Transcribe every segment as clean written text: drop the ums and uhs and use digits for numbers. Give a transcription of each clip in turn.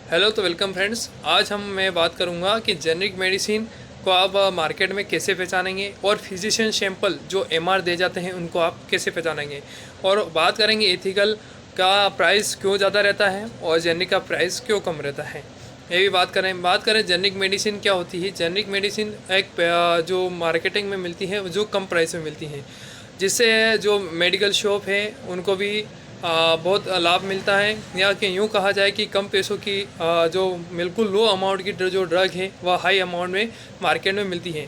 Hello तो welcome friends. आज मैं बात करूंगा कि जेनरिक मेडिसिन को आप मार्केट में कैसे पहचानेंगे और फिजिशियन सैंपल जो एमआर दे जाते हैं उनको आप कैसे पहचानेंगे। और बात करेंगे एथिकल का प्राइस क्यों ज़्यादा रहता है और जेनरिक का प्राइस क्यों कम रहता है, ये भी बात करें जेनरिक मेडिसिन क्या होती है। जेनरिक मेडिसिन एक जो मार्केटिंग में मिलती है जो कम प्राइस में मिलती है, जिससे जो मेडिकल शॉप है उनको भी बहुत लाभ मिलता है। या कि यूँ कहा जाए कि कम पैसों की जो बिल्कुल लो अमाउंट की जो ड्रग है वह हाई अमाउंट में मार्केट में मिलती है।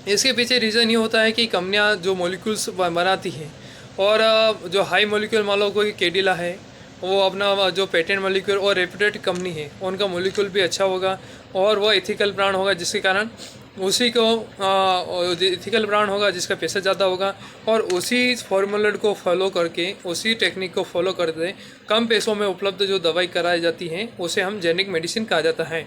इसके पीछे रीज़न ये होता है कि कंपनियां जो मॉलिक्यूल्स बनाती हैं और जो हाई मॉलिक्यूल मान लो कोई केडिला है, वो अपना जो पेटेंट मॉलिक्यूल और रेप्यूटेड कंपनी है उनका मॉलिक्यूल भी अच्छा होगा और वो एथिकल ब्रांड होगा, जिसके कारण उसी को एथिकल ब्रांड होगा जिसका पैसा ज़्यादा होगा। और उसी फॉर्मूले को फॉलो करके उसी टेक्निक को फॉलो करते कम पैसों में उपलब्ध जो दवाई कराई जाती है उसे हम जेनरिक मेडिसिन कहा जाता है।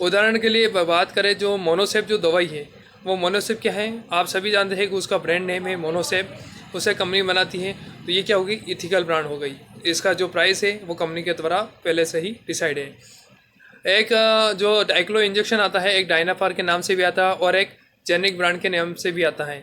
उदाहरण के लिए बात करें, जो मोनोसेप जो दवाई है वो मोनोसेप क्या है, आप सभी जानते हैं कि उसका ब्रांड नेम है मोनोसेप, उसे कंपनी बनाती है। तो ये क्या होगी, इथिकल ब्रांड हो गई। इसका जो प्राइस है वो कंपनी के द्वारा पहले से ही डिसाइड है। एक जो डाइक्लो इंजेक्शन आता है, एक डायनाफार के नाम से भी आता है और एक जेनिक ब्रांड के नाम से भी आता है।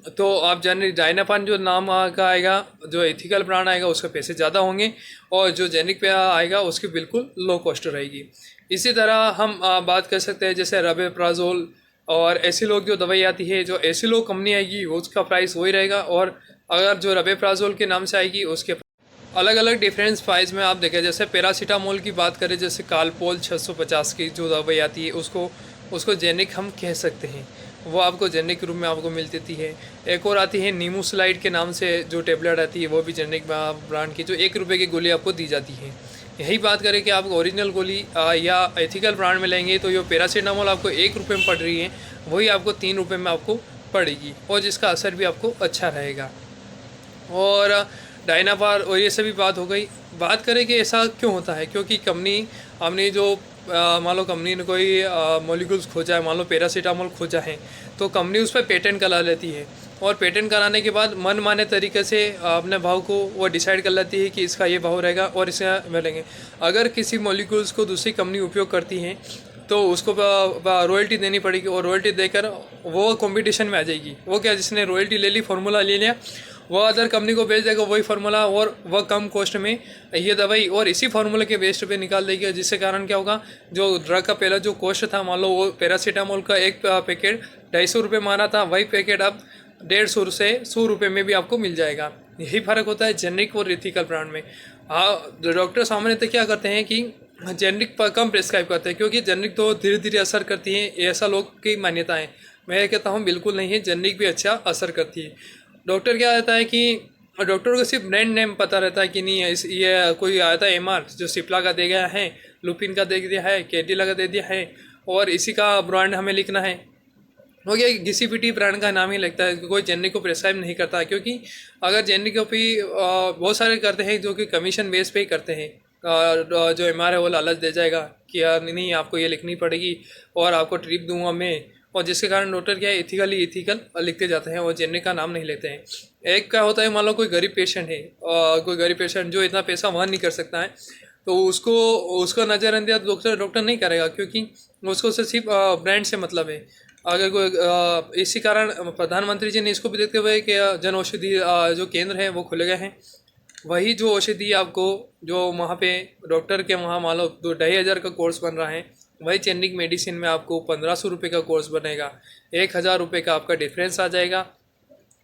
तो आप जेनिक डायनाफार जो नाम का आएगा, जो एथिकल ब्रांड आएगा उसके पैसे ज़्यादा होंगे और जो जेनिक पे आएगा उसकी बिल्कुल लो कॉस्ट रहेगी। इसी तरह हम बात कर सकते हैं जैसे रबेप्राजोल और एसिलोक जो दवाई आती है, जो एसिलोक कंपनी आएगी उसका प्राइस वही रहेगा, और अगर जो रबेप्राजोल के नाम से आएगी उसके अलग अलग डिफरेंस प्राइस में आप देखें। जैसे पैरासीटामोल की बात करें, जैसे कालपोल 650 की जो दवाई आती है उसको उसको जेनिक हम कह सकते हैं, वो आपको जेनिक रूप में आपको मिल देती है। एक और आती है नीमोस्लाइड के नाम से जो टेबलेट आती है, वो भी जेनिक ब्रांड की, जो 1 रुपये की गोली आपको दी जाती है। यही बात करें कि आप ओरिजिनल गोली या एथिकल ब्रांड में लेंगे तो जो पैरासीटामोल आपको 1 रुपये में पड़ रही है वही आपको 3 रुपये में आपको पड़ेगी, और जिसका असर भी आपको अच्छा रहेगा। और डायनाबार और ये सभी बात हो गई। बात करें कि ऐसा क्यों होता है, क्योंकि कंपनी हमने जो मान लो कंपनी ने कोई मॉलिक्यूल्स खोजा है, मान लो पैरासीटामोल खोजा है, तो कंपनी उस पर पेटेंट करा लेती है और पेटेंट कराने के बाद मन माने तरीके से अपने भाव को वो डिसाइड कर लेती है कि इसका ये भाव रहेगा और इसे मिलेंगे। अगर किसी मॉलिक्यूल्स को दूसरी कंपनी उपयोग करती है तो उसको रॉयल्टी देनी पड़ेगी, और रॉयल्टी देकर वो कंपटीशन में आ जाएगी। वो क्या, जिसने रॉयल्टी ले ली, फार्मूला ले लिया, वो अदर कंपनी को बेच देगा वही फार्मूला, और वह कम कॉस्ट में ये दवाई और इसी फार्मूले के बेस्ट पे निकाल देगी। जिससे कारण क्या होगा, जो ड्रग का पहला जो कॉस्ट था, मान लो वो पैरासीटामोल का एक पैकेट 250 रुपये माना था, वही पैकेट अब 150 से 100 रुपये में भी आपको मिल जाएगा। यही फ़र्क होता है जेनरिक और एथिकल ब्रांड में। हाँ, डॉक्टर सामान्यतः क्या करते हैं कि जेनरिक पर कम प्रिस्क्राइब करते हैं, क्योंकि जेनरिक तो धीरे धीरे असर करती है, ऐसा लोग की मान्यता है। मैं कहता हूँ बिल्कुल नहीं है, जेनरिक भी अच्छा असर करती है। डॉक्टर क्या रहता है कि डॉक्टर को सिर्फ ब्रांड नेम पता रहता है कि नहीं है, ये कोई आता है एमआर जो सिप्ला का दे गया है, लुपिन का दे दिया है, कैडिला का दे दिया है, और इसी का ब्रांड हमें लिखना है, हो गया। किसी भी टी ब्रांड का नाम ही लगता है, कोई जेनरिक को प्रिस्क्राइब नहीं करता। क्योंकि अगर जेनरिक को भी बहुत सारे करते हैं जो कि कमीशन बेस पे ही करते हैं। जो एमआर है वो लालच दे जाएगा कि यार नहीं आपको ये लिखनी पड़ेगी और आपको ट्रिप दूंगा मैं, और जिसके कारण डॉक्टर क्या है इथिकल लिखते जाते हैं और जेनरिक का नाम नहीं लेते हैं। एक क्या होता है, मान लो कोई गरीब पेशेंट है, कोई गरीब पेशेंट जो इतना पैसा वहन नहीं कर सकता है, तो उसको उसका नज़रअंदाज डॉक्टर नहीं करेगा, क्योंकि उसको सिर्फ ब्रांड से मतलब है। अगर कोई इसी कारण प्रधानमंत्री जी ने इसको भी देखते हुए कि जन औषधि जो केंद्र है वो खुले गए हैं। वही जो औषधि आपको जो वहाँ पे डॉक्टर के वहाँ मान लो 2-2,500 का कोर्स बन रहा है, वही जेनरिक मेडिसिन में आपको 1,500 रुपये का कोर्स बनेगा। 1,000 रुपये का आपका डिफरेंस आ जाएगा,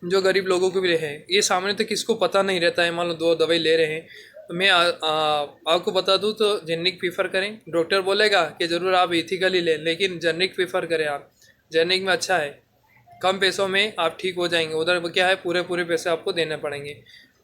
जो गरीब लोगों को भी रहे। ये सामने तो किसको पता नहीं रहता है, मान लो 2 दवाई ले रहे हैं। तो मैं आपको बता दूं तो जेनरिक प्रीफर करें। डॉक्टर बोलेगा कि ज़रूर आप इथिकल ही लें, लेकिन जेनरिक प्रीफर करें आप। जेनरिक में अच्छा है, कम पैसों में आप ठीक हो जाएंगे। उधर क्या है, पूरे पूरे पैसे आपको देने पड़ेंगे।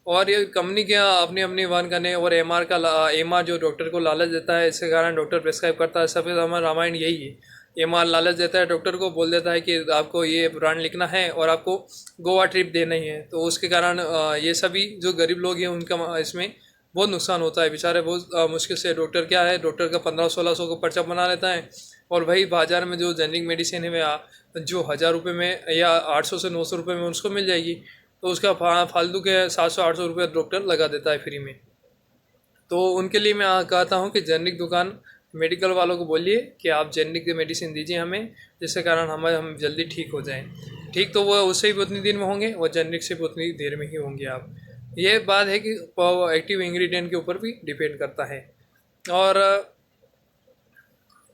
और ये कंपनी क्या अपनी अपनी वन करने, और एमआर जो डॉक्टर को लालच देता है, इसके कारण डॉक्टर प्रिस्क्राइब करता है। सफ़ेद हमारा रामायण यही है। एमआर लालच देता है डॉक्टर को, बोल देता है कि आपको ये ब्रांड लिखना है और आपको गोवा ट्रिप देना ही है। तो उसके कारण ये सभी जो गरीब लोग हैं उनका इसमें बहुत नुकसान होता है। बेचारे बहुत मुश्किल से, डॉक्टर क्या है, डॉक्टर का 1500-1600 का पर्चा बना लेता है, और वही बाज़ार में जो जेनरिक मेडिसिन है वह जो 1,000 रुपये में या 800 से 900 रुपये में उसको मिल जाएगी, तो उसका फालतू के 700-800 रुपये डॉक्टर लगा देता है फ्री में। तो उनके लिए मैं कहता हूँ कि जेनरिक दुकान मेडिकल वालों को बोलिए कि आप जेनरिक मेडिसिन दीजिए हमें, जिसके कारण हम जल्दी ठीक हो जाएं। ठीक तो वो उससे भी उतनी देर में होंगे और जेनरिक से भी उतनी देर में ही होंगे आप। ये बात है कि एक्टिव इंग्रेडिएंट के ऊपर भी डिपेंड करता है। और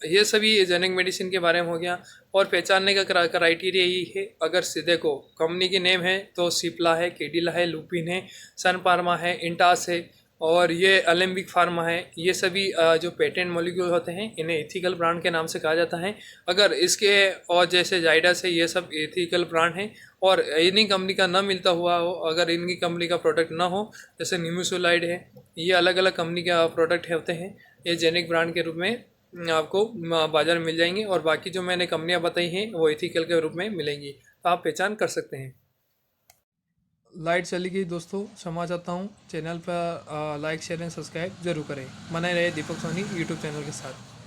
ये सभी जेनरिक मेडिसिन के बारे में हो गया। और पहचानने का क्राइटेरिया यही है, अगर देखो कंपनी की नेम है तो सिप्ला है, केडिला है, लुपिन है, सन फार्मा है, इंटास है और ये अलेम्बिक फार्मा है। ये सभी जो पेटेंट मॉलिक्यूल होते हैं इन्हें एथिकल ब्रांड के नाम से कहा जाता है। अगर इसके और जैसे जाइडस है, ये सब एथिकल ब्रांड हैं और इन्हीं कंपनी का ना मिलता हुआ हो, अगर इनकी कंपनी का प्रोडक्ट ना हो, जैसे निम्यूसोलाइड है, ये अलग अलग कंपनी के प्रोडक्ट होते हैं, ये जेनरिक ब्रांड के रूप में आपको बाज़ार में मिल जाएंगे। और बाकी जो मैंने कंपनियां बताई हैं वो एथिकल के रूप में मिलेंगी, तो आप पहचान कर सकते हैं। लाइट चली गई दोस्तों, क्षमा चाहता हूँ। चैनल पर लाइक शेयर एंड सब्सक्राइब जरूर करें। बने रहे दीपक सोनी यूट्यूब चैनल के साथ।